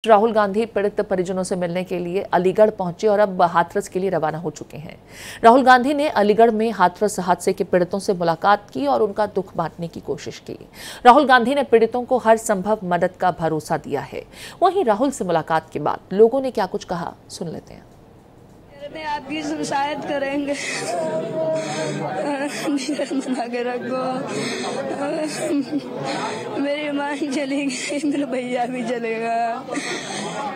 राहुल गांधी पीड़ित परिजनों से मिलने के लिए अलीगढ़ पहुंचे और अब हाथरस के लिए रवाना हो चुके हैं। राहुल गांधी ने अलीगढ़ में हाथरस हादसे के पीड़ितों से मुलाकात की और उनका दुख बांटने की कोशिश की। राहुल गांधी ने पीड़ितों को हर संभव मदद का भरोसा दिया है। वहीं राहुल से मुलाकात के बाद लोगों ने क्या कुछ कहा, सुन लेते हैं। आपकी शिकायत करेंगे, मना के रखो। मेरी माँ चली गई, मेरा भैया भी चलेगा।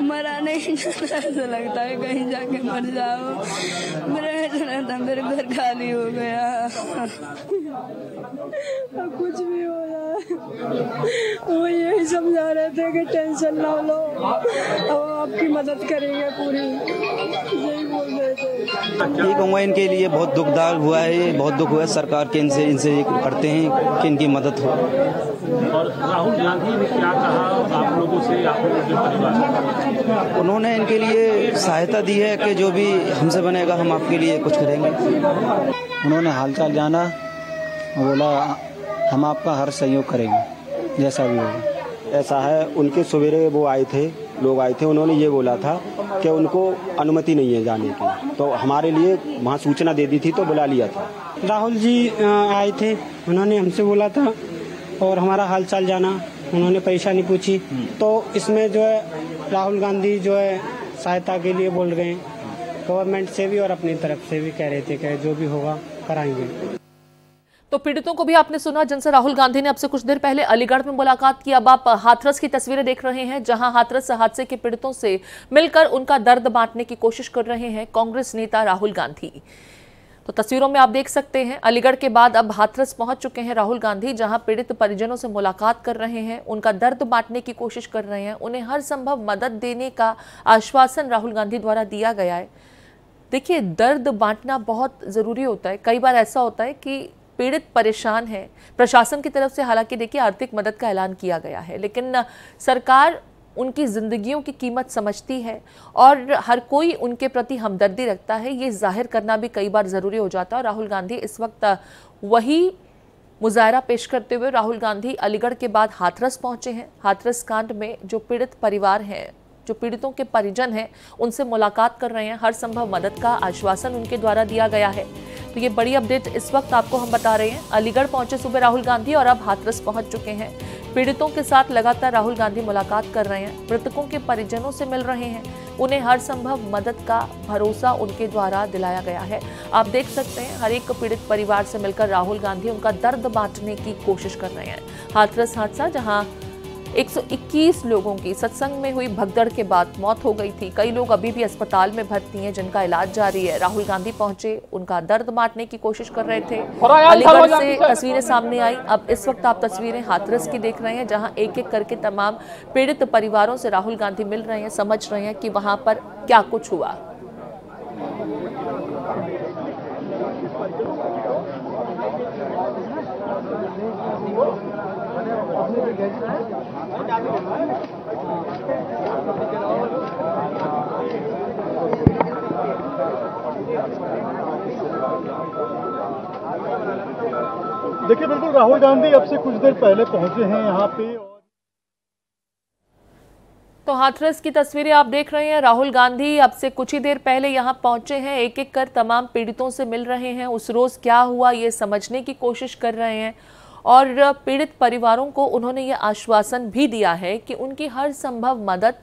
मरा नहीं, ऐसा लगता है कहीं जाके मर जाओ। मेरे घर खाली हो गया। कुछ भी हो जाए, वो यही समझा रहे थे कि टेंशन ना लो, अब आपकी मदद करेंगे पूरी, यही बोल रहे थे। ये कहूँगा इनके लिए बहुत दुखदार हुआ है, ये बहुत दुख हुआ है। सरकार के इनसे करते हैं कि इनकी मदद हो। और राहुल गांधी ने क्या कहा आप लोगों से, आप लोगों के परिवार? उन्होंने इनके लिए सहायता दी है कि जो भी हमसे बनेगा हम आपके लिए कुछ करेंगे। उन्होंने हालचाल जाना, बोला हम आपका हर सहयोग करेंगे जैसा भी होगा। ऐसा है, उनके सवेरे वो आए थे, लोग आए थे, उन्होंने ये बोला था कि उनको अनुमति नहीं है जाने की, तो हमारे लिए वहाँ सूचना दे दी थी तो बुला लिया था। राहुल जी आए थे, उन्होंने हमसे बोला था और हमारा हालचाल जाना, उन्होंने परेशानी पूछी। तो इसमें जो है राहुल गांधी जो है सहायता के लिए बोल रहे हैं, गवर्नमेंट से भी और अपनी तरफ से भी कह रहे थे कि जो भी होगा कराएंगे। तो पीड़ितों को भी आपने सुना, जिनसे राहुल गांधी ने आपसे कुछ देर पहले अलीगढ़ में मुलाकात की। अब आप हाथरस की तस्वीरें देख रहे हैं, जहां हाथरस हादसे के पीड़ितों से मिलकर उनका दर्द बांटने की कोशिश कर रहे हैं कांग्रेस नेता राहुल गांधी। तो तस्वीरों में आप देख सकते हैं, अलीगढ़ के बाद अब हाथरस पहुंच चुके हैं राहुल गांधी, जहां पीड़ित परिजनों से मुलाकात कर रहे हैं, उनका दर्द बांटने की कोशिश कर रहे हैं, उन्हें हर संभव मदद देने का आश्वासन राहुल गांधी द्वारा दिया गया है। देखिए, दर्द बांटना बहुत जरूरी होता है। कई बार ऐसा होता है कि पीड़ित परेशान है, प्रशासन की तरफ से हालांकि देखिए आर्थिक मदद का ऐलान किया गया है, लेकिन सरकार उनकी जिंदगियों की कीमत समझती है और हर कोई उनके प्रति हमदर्दी रखता है। ये जाहिर करना भी कई बार जरूरी हो जाता है और राहुल गांधी इस वक्त वही मुजाहरा पेश करते हुए राहुल गांधी अलीगढ़ के बाद हाथरस पहुंचे हैं। हाथरस कांड में जो पीड़ित परिवार हैं, जो पीड़ितों के परिजन हैं, उनसे मुलाकात कर रहे हैं। हर संभव मदद का आश्वासन उनके द्वारा दिया गया है। तो ये बड़ी अपडेट इस वक्त आपको हम बता रहे हैं। अलीगढ़ पहुंचे सुबह राहुल गांधी और अब हाथरस पहुंच चुके हैं। पीड़ितों के साथ लगातार राहुल गांधी मुलाकात कर रहे हैं, मृतकों के परिजनों से मिल रहे हैं, उन्हें हर संभव मदद का भरोसा उनके द्वारा दिलाया गया है। आप देख सकते हैं, हर एक पीड़ित परिवार से मिलकर राहुल गांधी उनका दर्द बांटने की कोशिश कर रहे हैं। हाथरस हादसा, जहां 121 लोगों की सत्संग में हुई भगदड़ के बाद मौत हो गई थी। कई लोग अभी भी अस्पताल में भर्ती हैं, जिनका इलाज जारी है। राहुल गांधी पहुंचे, उनका दर्द बांटने की कोशिश कर रहे थे। अलीगढ़ से तस्वीरें सामने आई। अब इस वक्त आप तस्वीरें हाथरस की देख रहे हैं, जहां एक एक करके तमाम पीड़ित परिवारों से राहुल गांधी मिल रहे हैं, समझ रहे हैं कि वहां पर क्या कुछ हुआ। देखिए, बिल्कुल राहुल गांधी अब से कुछ देर पहले पहुंचे हैं यहाँ पे। तो हाथरस की तस्वीरें आप देख रहे हैं। राहुल गांधी अब से कुछ ही देर पहले यहाँ पहुंचे हैं, एक एक कर तमाम पीड़ितों से मिल रहे हैं, उस रोज क्या हुआ ये समझने की कोशिश कर रहे हैं और पीड़ित परिवारों को उन्होंने ये आश्वासन भी दिया है कि उनकी हर संभव मदद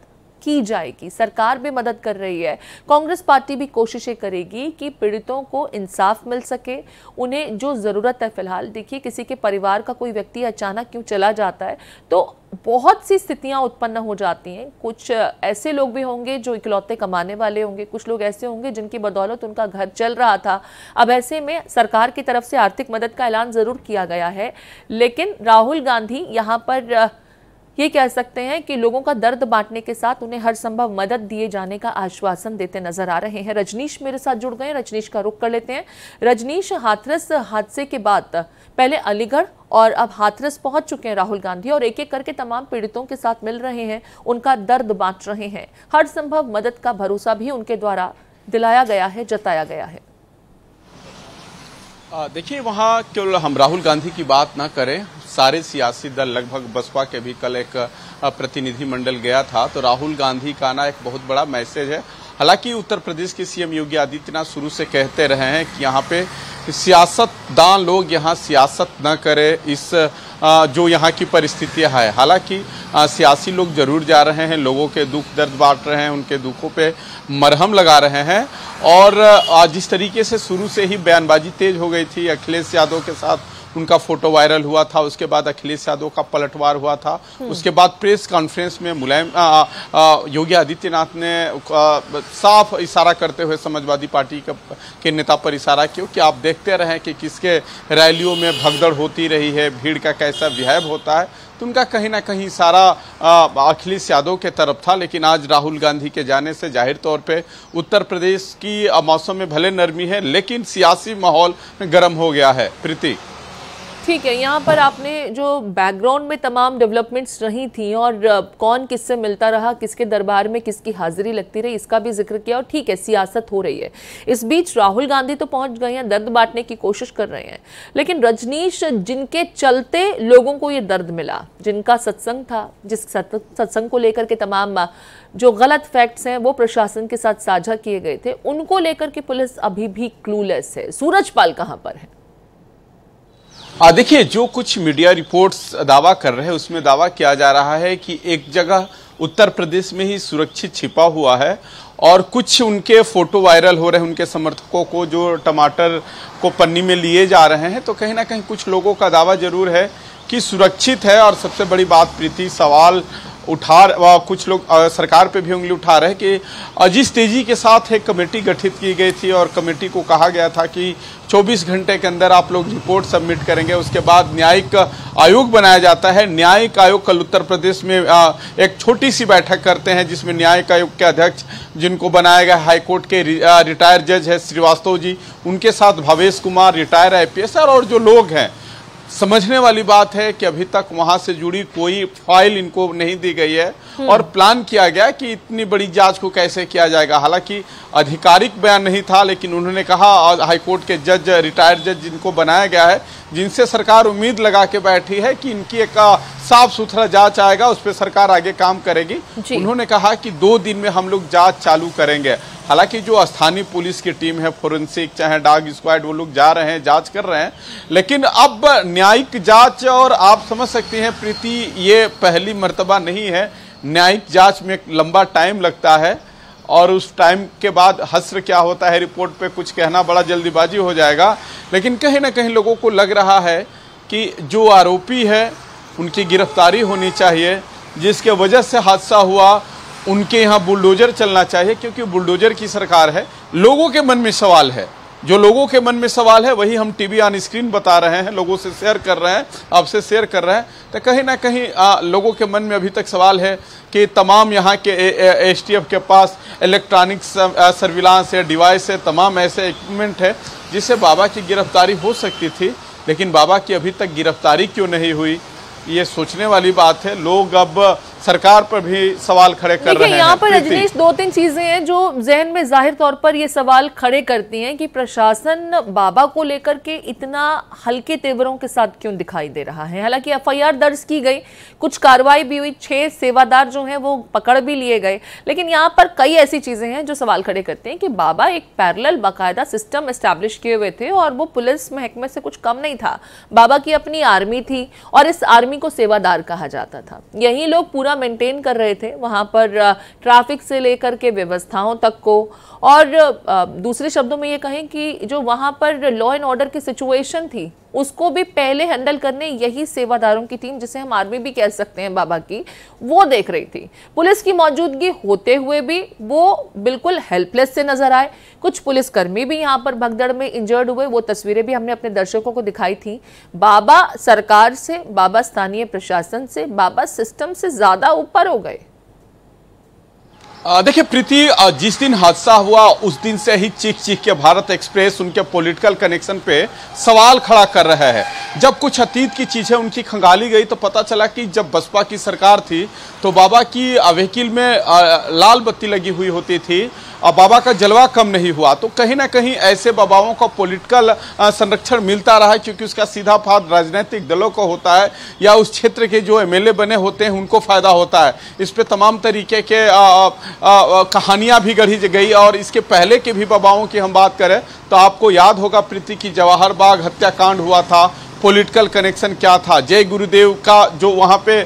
की जाएगी। सरकार भी मदद कर रही है, कांग्रेस पार्टी भी कोशिशें करेगी कि पीड़ितों को इंसाफ मिल सके, उन्हें जो ज़रूरत है। फिलहाल देखिए, किसी के परिवार का कोई व्यक्ति अचानक क्यों चला जाता है तो बहुत सी स्थितियां उत्पन्न हो जाती हैं। कुछ ऐसे लोग भी होंगे जो इकलौते कमाने वाले होंगे, कुछ लोग ऐसे होंगे जिनकी बदौलत उनका घर चल रहा था। अब ऐसे में सरकार की तरफ से आर्थिक मदद का ऐलान ज़रूर किया गया है, लेकिन राहुल गांधी यहाँ पर ये कह सकते हैं कि लोगों का दर्द बांटने के साथ उन्हें हर संभव मदद दिए जाने का आश्वासन देते नजर आ रहे हैं। रजनीश मेरे साथ जुड़ गए, रजनीश का रुख कर लेते हैं। रजनीश, हाथरस हादसे के बाद पहले अलीगढ़ और अब हाथरस पहुंच चुके हैं राहुल गांधी और एक एक करके तमाम पीड़ितों के साथ मिल रहे हैं, उनका दर्द बांट रहे हैं। हर संभव मदद का भरोसा भी उनके द्वारा दिलाया गया है, जताया गया है। देखिए, वहाँ केवल हम राहुल गांधी की बात ना करें, सारे सियासी दल, लगभग बसपा के भी कल एक प्रतिनिधि मंडल गया था, तो राहुल गांधी का ना एक बहुत बड़ा मैसेज है। हालांकि उत्तर प्रदेश के सीएम योगी आदित्यनाथ शुरू से कहते रहे हैं कि यहाँ पे सियासतदान लोग यहाँ सियासत न करें, इस जो यहाँ की परिस्थितियाँ है। हालांकि सियासी लोग जरूर जा रहे हैं, लोगों के दुख दर्द बांट रहे हैं, उनके दुखों पे मरहम लगा रहे हैं। और जिस तरीके से शुरू से ही बयानबाजी तेज हो गई थी, अखिलेश यादव के साथ उनका फोटो वायरल हुआ था, उसके बाद अखिलेश यादव का पलटवार हुआ था, उसके बाद प्रेस कॉन्फ्रेंस में योगी आदित्यनाथ ने साफ इशारा करते हुए समाजवादी पार्टी के नेता पर इशारा किया कि आप देखते रहें कि किसके रैलियों में भगदड़ होती रही है, भीड़ का कैसा बिहेव होता है। तो उनका कहीं ना कहीं सारा अखिलेश यादव के तरफ था। लेकिन आज राहुल गांधी के जाने से जाहिर तौर पे उत्तर प्रदेश की मौसम में भले नरमी है, लेकिन सियासी माहौल गर्म हो गया है। प्रीति, ठीक है, यहाँ पर आपने जो बैकग्राउंड में तमाम डेवलपमेंट्स रही थी और कौन किससे मिलता रहा, किसके दरबार में किसकी हाजिरी लगती रही, इसका भी जिक्र किया। और ठीक है, सियासत हो रही है। इस बीच राहुल गांधी तो पहुंच गए हैं, दर्द बांटने की कोशिश कर रहे हैं। लेकिन रजनीश, जिनके चलते लोगों को ये दर्द मिला, जिनका सत्संग था, जिस सत्संग को लेकर के तमाम जो गलत फैक्ट्स हैं वो प्रशासन के साथ साझा किए गए थे, उनको लेकर के पुलिस अभी भी क्लूलेस है। सूरजपाल कहाँ पर है? देखिए, जो कुछ मीडिया रिपोर्ट्स दावा कर रहे हैं उसमें दावा किया जा रहा है कि एक जगह उत्तर प्रदेश में ही सुरक्षित छिपा हुआ है और कुछ उनके फोटो वायरल हो रहे हैं, उनके समर्थकों को जो टमाटर को पन्नी में लिए जा रहे हैं। तो कहीं ना कहीं कुछ लोगों का दावा जरूर है कि सुरक्षित है। और सबसे बड़ी बात प्रीति, सवाल कुछ लोग सरकार पे भी उंगली उठा रहे हैं कि जिस तेजी के साथ एक कमेटी गठित की गई थी और कमेटी को कहा गया था कि 24 घंटे के अंदर आप लोग रिपोर्ट सबमिट करेंगे, उसके बाद न्यायिक आयोग बनाया जाता है। न्यायिक आयोग कल उत्तर प्रदेश में एक छोटी सी बैठक करते हैं, जिसमें न्यायिक आयोग के अध्यक्ष, जिनको बनाया गया हाईकोर्ट के रिटायर्ड जज है श्रीवास्तव जी, उनके साथ भवेश कुमार रिटायर IPS और जो लोग हैं। समझने वाली बात है कि अभी तक वहां से जुड़ी कोई फाइल इनको नहीं दी गई है और प्लान किया गया कि इतनी बड़ी जांच को कैसे किया जाएगा। हालांकि आधिकारिक बयान नहीं था, लेकिन उन्होंने कहा, हाईकोर्ट के जज, रिटायर्ड जज जिनको बनाया गया है, जिनसे सरकार उम्मीद लगा के बैठी है कि इनकी एक साफ सुथरा जांच आएगा, उस पर सरकार आगे काम करेगी। उन्होंने कहा कि 2 दिन में हम लोग जांच चालू करेंगे। हालांकि जो स्थानीय पुलिस की टीम है, फोरेंसिक चाहे डॉग स्क्वाड, वो लोग जा रहे हैं, जांच कर रहे हैं। लेकिन अब न्यायिक जांच, और आप समझ सकते हैं प्रीति, ये पहली मर्तबा नहीं है। न्यायिक जांच में एक लंबा टाइम लगता है और उस टाइम के बाद हश्र क्या होता है, रिपोर्ट पे कुछ कहना बड़ा जल्दीबाजी हो जाएगा। लेकिन कहीं ना कहीं लोगों को लग रहा है कि जो आरोपी है उनकी गिरफ्तारी होनी चाहिए, जिसके वजह से हादसा हुआ उनके यहाँ बुलडोजर चलना चाहिए, क्योंकि बुलडोजर की सरकार है। लोगों के मन में सवाल है, जो लोगों के मन में सवाल है वही हम टीवी ऑन स्क्रीन बता रहे हैं, लोगों से शेयर कर रहे हैं, आपसे शेयर कर रहे हैं। तो कहीं ना कहीं लोगों के मन में अभी तक सवाल है कि तमाम यहाँ के STF के पास इलेक्ट्रॉनिक सर्विलांस है, डिवाइस है, तमाम ऐसे इक्विपमेंट है जिससे बाबा की गिरफ्तारी हो सकती थी। लेकिन बाबा की अभी तक गिरफ्तारी क्यों नहीं हुई, ये सोचने वाली बात है। लोग अब सरकार पर भी सवाल खड़े कर रहे हैं। यहाँ पर रजनीश, 2-3 चीजें हैं जो जहन में जाहिर तौर पर ये सवाल खड़े करती हैं कि प्रशासन बाबा को लेकर के इतना हल्के तेवरों के साथ क्यों दिखाई दे रहा है। हालांकि FIR दर्ज की गई, कुछ कार्रवाई भी हुई, 6 सेवादार जो हैं वो पकड़ भी लिए गए। लेकिन यहाँ पर कई ऐसी चीजें हैं जो सवाल खड़े करते हैं कि बाबा एक पैरेलल बाकायदा सिस्टम एस्टैब्लिश किए हुए थे और वो पुलिस महकमे से कुछ कम नहीं था। बाबा की अपनी आर्मी थी और इस आर्मी को सेवादार कहा जाता था। यही लोग पूरा मेंटेन कर रहे थे वहां पर, ट्रैफिक से लेकर के व्यवस्थाओं तक को। और दूसरे शब्दों में ये कहें कि जो वहां पर लॉ एंड ऑर्डर की सिचुएशन थी उसको भी पहले हैंडल करने यही सेवादारों की टीम, जिसे हम आर्मी भी कह सकते हैं बाबा की, वो देख रही थी। पुलिस की मौजूदगी होते हुए भी वो बिल्कुल हेल्पलेस से नजर आए। कुछ पुलिसकर्मी भी यहाँ पर भगदड़ में इंजर्ड हुए, वो तस्वीरें भी हमने अपने दर्शकों को दिखाई थी। बाबा सरकार से, बाबा स्थानीय प्रशासन से, बाबा सिस्टम से ज्यादा ऊपर हो गए। देखिए प्रीति, जिस दिन हादसा हुआ उस दिन से ही चीख चीख के भारत एक्सप्रेस उनके पॉलिटिकल कनेक्शन पे सवाल खड़ा कर रहा है। जब कुछ अतीत की चीजें उनकी खंगाली गई तो पता चला कि जब बसपा की सरकार थी तो बाबा की व्हीकल में लाल बत्ती लगी हुई होती थी और बाबा का जलवा कम नहीं हुआ। तो कहीं ना कहीं ऐसे बाबाओं को पॉलिटिकल संरक्षण मिलता रहा है, क्योंकि उसका सीधा फायदा राजनीतिक दलों को होता है या उस क्षेत्र के जो एमएलए बने होते हैं उनको फायदा होता है। इस पे तमाम तरीके के कहानियां भी गढ़ी गई। और इसके पहले के भी बाबाओं की हम बात करें तो आपको याद होगा प्रीति की जवाहर बाग हत्याकांड हुआ था, पॉलिटिकल कनेक्शन क्या था। जय गुरुदेव का जो वहाँ पे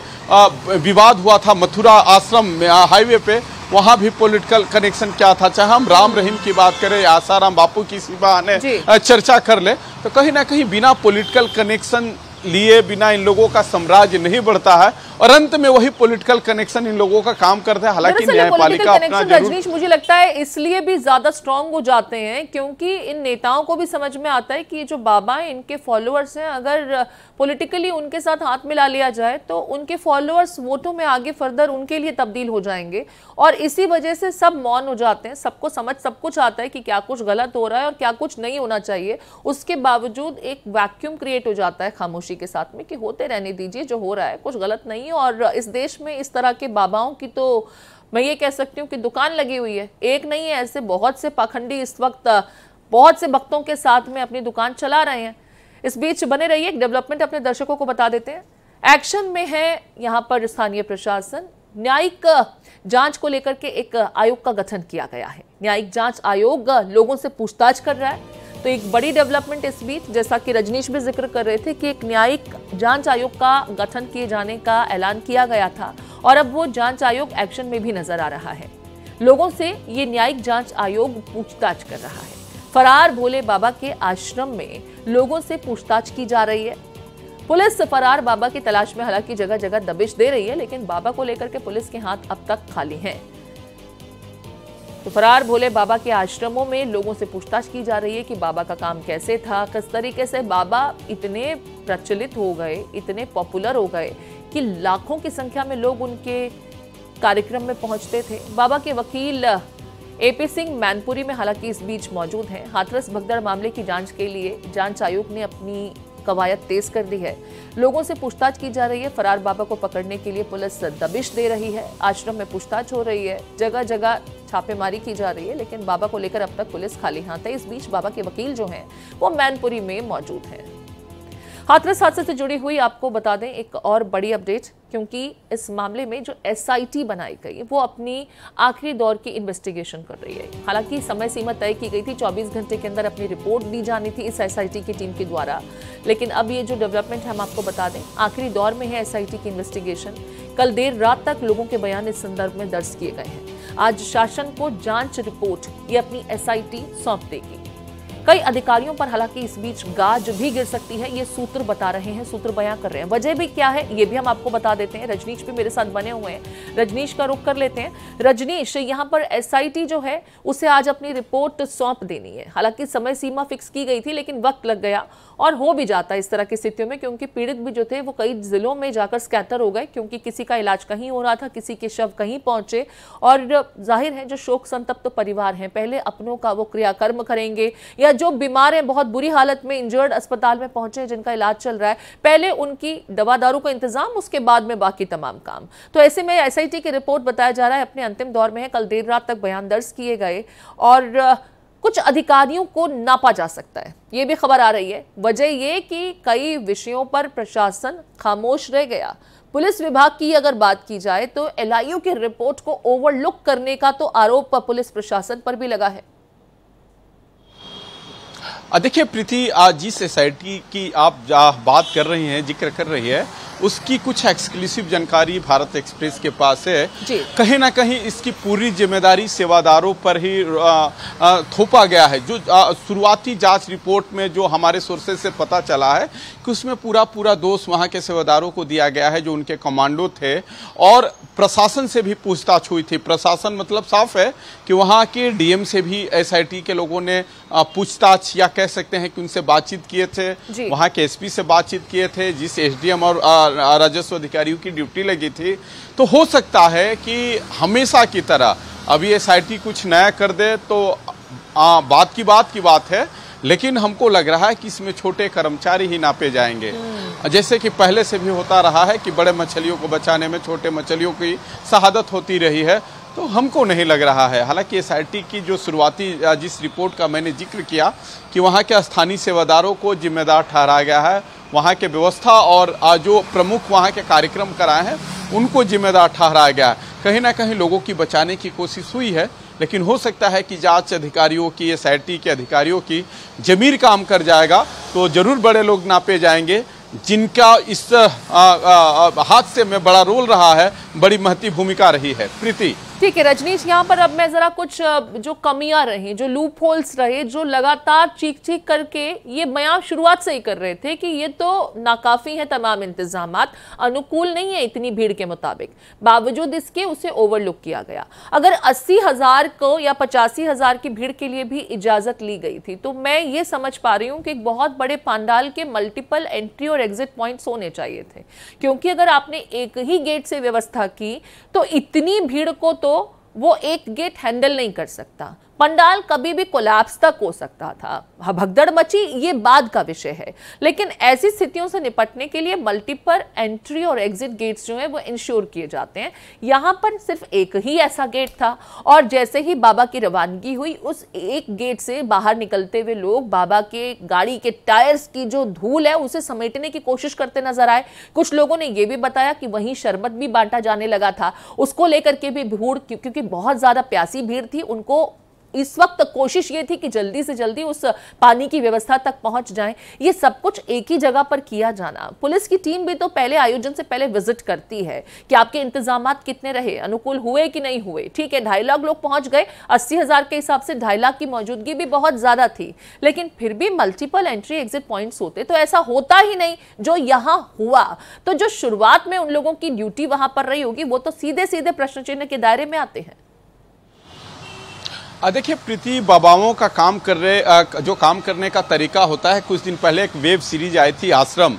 विवाद हुआ था मथुरा आश्रम हाईवे पे, वहाँ भी पॉलिटिकल कनेक्शन क्या था। चाहे हम राम रहीम की बात करें या आसाराम बापू की इसी बहाने चर्चा कर ले, तो कहीं ना कहीं बिना पॉलिटिकल कनेक्शन लिए बिना इन लोगों का साम्राज्य नहीं बढ़ता है और अंत में वही पॉलिटिकल कनेक्शन इन लोगों का काम करता है। हालांकि न्यायपालिका अपना रजनीश मुझे लगता है इसलिए भी ज्यादा स्ट्रांग हो जाते हैं क्योंकि इन नेताओं को भी समझ में आता है कि ये जो बाबा हैं इनके फॉलोअर्स हैं, अगर पॉलिटिकली उनके साथ हाथ मिला लिया जाए तो उनके फॉलोअर्स वोटों में आगे फर्दर उनके लिए तब्दील हो जाएंगे और इसी वजह से सब मौन हो जाते हैं। सबको समझ सब कुछ आता है कि क्या कुछ गलत हो रहा है और क्या कुछ नहीं होना चाहिए, उसके बावजूद एक वैक्यूम क्रिएट हो जाता है खामोशी के साथ में कि होते रहने दीजिए, जो हो रहा है कुछ गलत नहीं है। और इस देश में इस तरह के बाबाओं की तो मैं ये कह सकती हूँ कि दुकान लगी हुई है, एक नहीं है, ऐसे बहुत से पाखंडी इस वक्त बहुत से भक्तों के साथ में अपनी दुकान चला रहे हैं। इस बीच बने रहिए, एक डेवलपमेंट अपने दर्शकों को बता देते हैं। एक्शन में है यहाँ पर स्थानीय प्रशासन, न्यायिक जांच को लेकर के एक आयोग का गठन किया गया है। न्यायिक जांच आयोग लोगों से पूछताछ कर रहा है। तो एक बड़ी डेवलपमेंट इस बीच, जैसा कि रजनीश भी जिक्र कर रहे थे कि एक न्यायिक जांच आयोग का गठन किए जाने का ऐलान किया गया था और अब वो जांच आयोग एक्शन में भी नजर आ रहा है। लोगों से ये न्यायिक जांच आयोग पूछताछ कर रहा है। फरार भोले बाबा के आश्रम में लोगों से पूछताछ की जा रही है। पुलिस फरार बाबा की तलाश में हालांकि जगह जगह दबिश दे रही है, लेकिन बाबा को लेकर के पुलिस के हाथ अब तक खाली हैं। तो फरार भोले बाबा के आश्रमों में लोगों से पूछताछ की जा रही है कि बाबा का काम कैसे था, किस तरीके से बाबा इतने प्रचलित हो गए, इतने पॉपुलर हो गए कि लाखों की संख्या में लोग उनके कार्यक्रम में पहुंचते थे। बाबा के वकील एपी सिंह मैनपुरी में हालांकि इस बीच मौजूद हैं। हाथरस भगदड़ मामले की जांच के लिए जांच आयोग ने अपनी कवायद तेज कर दी है। लोगों से पूछताछ की जा रही है। फरार बाबा को पकड़ने के लिए पुलिस दबिश दे रही है। आश्रम में पूछताछ हो रही है, जगह जगह छापेमारी की जा रही है, लेकिन बाबा को लेकर अब तक पुलिस खाली हाथ है। इस बीच बाबा के वकील जो हैं वो मैनपुरी में मौजूद हैं। हाथरस हादसे से जुड़ी हुई आपको बता दें एक और बड़ी अपडेट, क्योंकि इस मामले में जो एसआईटी बनाई गई वो अपनी आखिरी दौर की इन्वेस्टिगेशन कर रही है। हालांकि समय सीमा तय की गई थी, 24 घंटे के अंदर अपनी रिपोर्ट दी जानी थी इस एसआईटी की टीम के द्वारा, लेकिन अब ये जो डेवलपमेंट है हम आपको बता दें आखिरी दौर में है एसआईटी की इन्वेस्टिगेशन। कल देर रात तक लोगों के बयान इस संदर्भ में दर्ज किए गए हैं। आज शासन को जांच रिपोर्ट ये अपनी एसआईटी सौंप देगी। कई अधिकारियों पर हालांकि इस बीच गाज भी गिर सकती है, ये सूत्र बता रहे हैं, सूत्र बयां कर रहे हैं। वजह भी क्या है ये भी हम आपको बता देते हैं। रजनीश भी मेरे साथ बने हुए हैं, रजनीश का रुख कर लेते हैं। रजनीश, यहाँ पर एसआईटी जो है उसे आज अपनी रिपोर्ट सौंप देनी है। हालांकि समय सीमा फिक्स की गई थी, लेकिन वक्त लग गया और हो भी जाता है इस तरह की स्थितियों में, क्योंकि पीड़ित भी जो थे वो कई जिलों में जाकर स्कैटर हो गए, क्योंकि किसी का इलाज कहीं हो रहा था, किसी के शव कहीं पहुंचे। और जाहिर है जो शोक संतप्त परिवार हैं पहले अपनों का वो क्रियाकर्म करेंगे, या जो बीमार हैं बहुत बुरी हालत में इंजर्ड अस्पताल में पहुंचे जिनका इलाज चल रहा है, पहले उनकी दवा दारू का इंतजाम, उसके बाद में बाकी तमाम काम। तो ऐसे में एसआईटी की रिपोर्ट बताया जा रहा है अपने अंतिम दौर में है। कल देर रात तक बयान दर्ज किए गए और कुछ अधिकारियों को नापा जा सकता है, ये भी खबर आ रही है। वजह ये कि कई विषयों पर प्रशासन खामोश रह गया। पुलिस विभाग की अगर बात की जाए तो एलआईयू की रिपोर्ट को ओवरलुक करने का तो आरोप पुलिस प्रशासन पर भी लगा है। देखिए प्रीति, आज जिस एसआईटी की आप बात कर रही हैं, जिक्र कर रही है, उसकी कुछ एक्सक्लूसिव जानकारी भारत एक्सप्रेस के पास है। कहीं ना कहीं इसकी पूरी जिम्मेदारी सेवादारों पर ही थोपा गया है। जो शुरुआती जांच रिपोर्ट में जो हमारे सोर्सेज से पता चला है कि उसमें पूरा दोष वहां के सेवादारों को दिया गया है, जो उनके कमांडो थे। और प्रशासन से भी पूछताछ हुई थी। प्रशासन मतलब साफ है कि वहां के डीएम से भी एसआईटी के लोगों ने पूछताछ या कह सकते हैं कि उनसे बातचीत किए थे, वहां के एसपी से बातचीत किए थे, जिस एसडीएम और राजस्व अधिकारियों की ड्यूटी लगी थी। तो हो सकता है कि हमेशा की तरह अभी एसआईटी कुछ नया कर दे तो बात की बात है, लेकिन हमको लग रहा है कि इसमें छोटे कर्मचारी ही नापे जाएंगे। जैसे कि पहले से भी होता रहा है कि बड़े मछलियों को बचाने में छोटे मछलियों की शहादत होती रही है, तो हमको नहीं लग रहा है। हालांकि एसआईटी की जो शुरुआती जिस रिपोर्ट का मैंने जिक्र किया कि वहाँ के स्थानीय सेवादारों को जिम्मेदार ठहराया गया है, वहाँ के व्यवस्था और जो प्रमुख वहाँ के कार्यक्रम कराए हैं उनको जिम्मेदार ठहराया गया है। कहीं ना कहीं लोगों की बचाने की कोशिश हुई है, लेकिन हो सकता है कि जांच अधिकारियों की, एसआईटी के अधिकारियों की जमीर काम कर जाएगा तो जरूर बड़े लोग नापे जाएंगे जिनका इस हादसे में बड़ा रोल रहा है, बड़ी महती भूमिका रही है। प्रीति, ठीक है रजनीश, यहाँ पर अब मैं जरा कुछ जो कमियां रही, जो लूप होल्स रहे, जो लगातार चीख चीख करके ये बयान शुरुआत से ही कर रहे थे कि ये तो नाकाफी है, तमाम इंतजामात अनुकूल नहीं है इतनी भीड़ के मुताबिक, बावजूद इसके उसे ओवरलुक किया गया। अगर 80,000 को या 85,000 की भीड़ के लिए भी इजाजत ली गई थी तो मैं ये समझ पा रही हूँ कि एक बहुत बड़े पंडाल के मल्टीपल एंट्री और एग्जिट पॉइंट्स होने चाहिए थे, क्योंकि अगर आपने एक ही गेट से व्यवस्था की तो इतनी भीड़ को तो वो एक गेट हैंडल नहीं कर सकता। पंडाल कभी भी कोलैप्स तक हो सकता था। भगदड़ मची ये बाद का विषय है, लेकिन ऐसी स्थितियों से निपटने के लिए मल्टीपल एंट्री और एग्जिट गेट्स जो है वो इंश्योर किए जाते हैं। यहाँ पर सिर्फ एक ही ऐसा गेट था और जैसे ही बाबा की रवानगी हुई उस एक गेट से बाहर निकलते हुए लोग बाबा के गाड़ी के टायर्स की जो धूल है उसे समेटने की कोशिश करते नजर आए। कुछ लोगों ने यह भी बताया कि वहीं शरबत भी बांटा जाने लगा था, उसको लेकर के भी भीड़, क्योंकि बहुत ज्यादा प्यासी भीड़ थी, उनको इस वक्त कोशिश ये थी कि जल्दी से जल्दी उस पानी की व्यवस्था तक पहुंच जाएं। ये सब कुछ एक ही जगह पर किया जाना, पुलिस की टीम भी तो पहले आयोजन से पहले विजिट करती है कि आपके इंतजामात कितने रहे, अनुकूल हुए कि नहीं हुए। ठीक है, 2.5 लाख लोग पहुंच गए, 80,000 के हिसाब से 2.5 लाख की मौजूदगी भी बहुत ज्यादा थी, लेकिन फिर भी मल्टीपल एंट्री एग्जिट पॉइंट्स होते तो ऐसा होता ही नहीं जो यहां हुआ। तो जो शुरुआत में उन लोगों की ड्यूटी वहां पर रही होगी वो तो सीधे सीधे प्रश्न चिन्ह के दायरे में आते हैं। देखिए प्रीति, बाबाओं का काम कर रहे जो काम करने का तरीका होता है, कुछ दिन पहले एक वेब सीरीज आई थी आश्रम,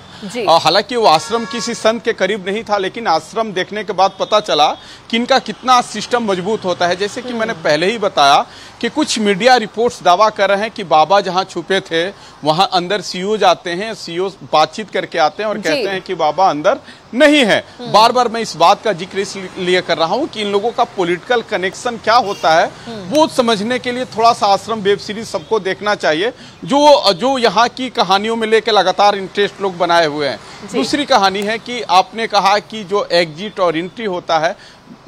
हालांकि वो आश्रम किसी संत के करीब नहीं था, लेकिन आश्रम देखने के बाद पता चला कि इनका कितना सिस्टम मजबूत होता है। जैसे कि मैंने पहले ही बताया कि कुछ मीडिया रिपोर्ट्स दावा कर रहे हैं कि बाबा जहां छुपे थे वहां अंदर सीओ जाते हैं, सीओ बातचीत करके आते हैं और कहते हैं कि बाबा अंदर नहीं है। बार बार मैं इस बात का जिक्र इसलिए कर रहा हूं कि इन लोगों का पॉलिटिकल कनेक्शन क्या होता है वो समझने के लिए थोड़ा सा आश्रम वेब सीरीज सबको देखना चाहिए, जो यहाँ की कहानियों में लेकर लगातार इंटरेस्ट लोग बनाए हुए हैं। दूसरी कहानी है कि आपने कहा कि जो एग्जिट और एंट्री होता है,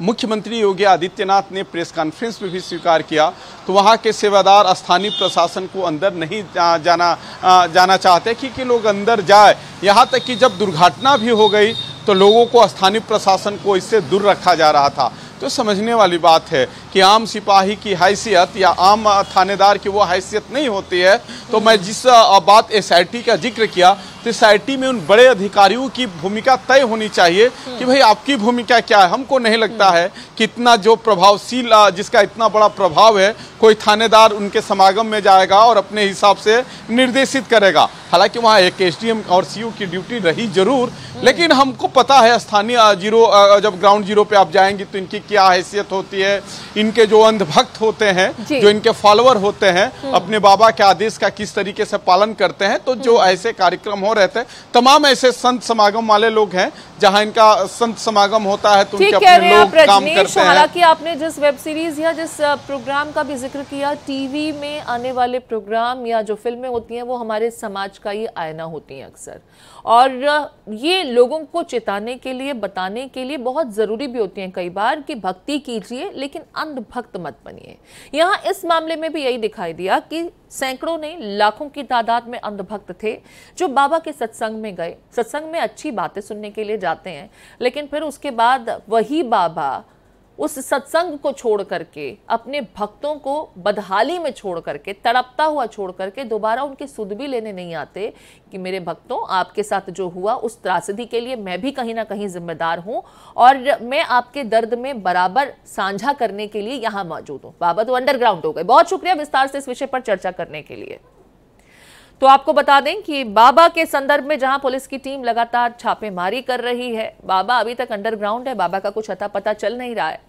मुख्यमंत्री योगी आदित्यनाथ ने प्रेस कॉन्फ्रेंस में भी स्वीकार किया, तो वहाँ के सेवादार स्थानीय प्रशासन को अंदर नहीं जाना चाहते कि लोग अंदर जाए। यहाँ तक कि जब दुर्घटना भी हो गई तो लोगों को स्थानीय प्रशासन को इससे दूर रखा जा रहा था। तो समझने वाली बात है कि आम सिपाही की हैसियत या आम थानेदार की वो हैसियत नहीं होती है। तो मैं जिस बात एसआईटी का जिक्र किया, तो एसआईटी में उन बड़े अधिकारियों की भूमिका तय होनी चाहिए कि भाई आपकी भूमिका क्या है। हमको नहीं लगता है कि इतना जो प्रभावशील, जिसका इतना बड़ा प्रभाव है, कोई थानेदार उनके समागम में जाएगा और अपने हिसाब से निर्देशित करेगा। हालांकि वहाँ एक एसडीएम और सीओ की ड्यूटी रही जरूर, लेकिन हमको पता है स्थानीय जब ग्राउंड जीरो पे आप जाएंगे तो इनकी क्या हैसियत होती है। इनके जो अंधभक्त होते हैं, जो इनके फॉलोअर होते हैं, अपने बाबा के आदेश का किस तरीके से पालन करते हैं। तो जो ऐसे कार्यक्रम हो रहे थे, तमाम ऐसे संत समागम वाले लोग हैं जहां इनका संत समागम होता है तो उनके अपने लोग काम करते हैं। हालांकि आपने जिस वेब सीरीज या जिस प्रोग्राम का भी जिक्र किया, टीवी में आने वाले प्रोग्राम या जो फिल्में होती हैं वो हमारे समाज का ही आईना होती हैं अक्सर, और ये लोगों को चेताने के लिए, बताने के लिए बहुत ज़रूरी भी होती हैं कई बार कि भक्ति कीजिए लेकिन अंधभक्त मत बनिए। यहाँ इस मामले में भी यही दिखाई दिया कि सैकड़ों नहीं लाखों की तादाद में अंधभक्त थे जो बाबा के सत्संग में गए। सत्संग में अच्छी बातें सुनने के लिए जाते हैं, लेकिन फिर उसके बाद वही बाबा उस सत्संग को छोड़ करके, अपने भक्तों को बदहाली में छोड़ करके, तड़पता हुआ छोड़ करके दोबारा उनकी सुध भी लेने नहीं आते कि मेरे भक्तों, आपके साथ जो हुआ उस त्रासदी के लिए मैं भी कहीं ना कहीं जिम्मेदार हूं और मैं आपके दर्द में बराबर साझा करने के लिए यहां मौजूद हूं। बाबा तो अंडरग्राउंड हो गए। बहुत शुक्रिया विस्तार से इस विषय पर चर्चा करने के लिए। तो आपको बता दें कि बाबा के संदर्भ में जहां पुलिस की टीम लगातार छापेमारी कर रही है, बाबा अभी तक अंडरग्राउंड है, बाबा का कुछ अता पता चल नहीं रहा है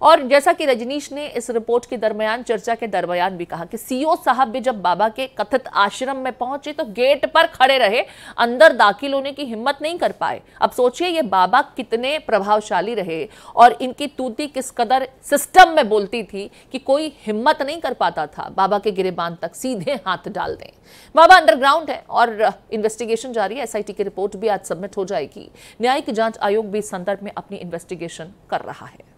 और जैसा कि रजनीश ने इस रिपोर्ट के दरमियान, चर्चा के दरमियान भी कहा कि सीओ साहब भी जब बाबा के कथित आश्रम में पहुंचे तो गेट पर खड़े रहे, अंदर दाखिल होने की हिम्मत नहीं कर पाए। अब सोचिए ये बाबा कितने प्रभावशाली रहे और इनकी तूती किस कदर सिस्टम में बोलती थी कि कोई हिम्मत नहीं कर पाता था बाबा के गिरेबान तक सीधे हाथ डाल दें। बाबा अंडरग्राउंड है और इन्वेस्टिगेशन जारी है। एसआईटी की रिपोर्ट भी आज सबमिट हो जाएगी। न्यायिक जांच आयोग भी इस संदर्भ में अपनी इन्वेस्टिगेशन कर रहा है।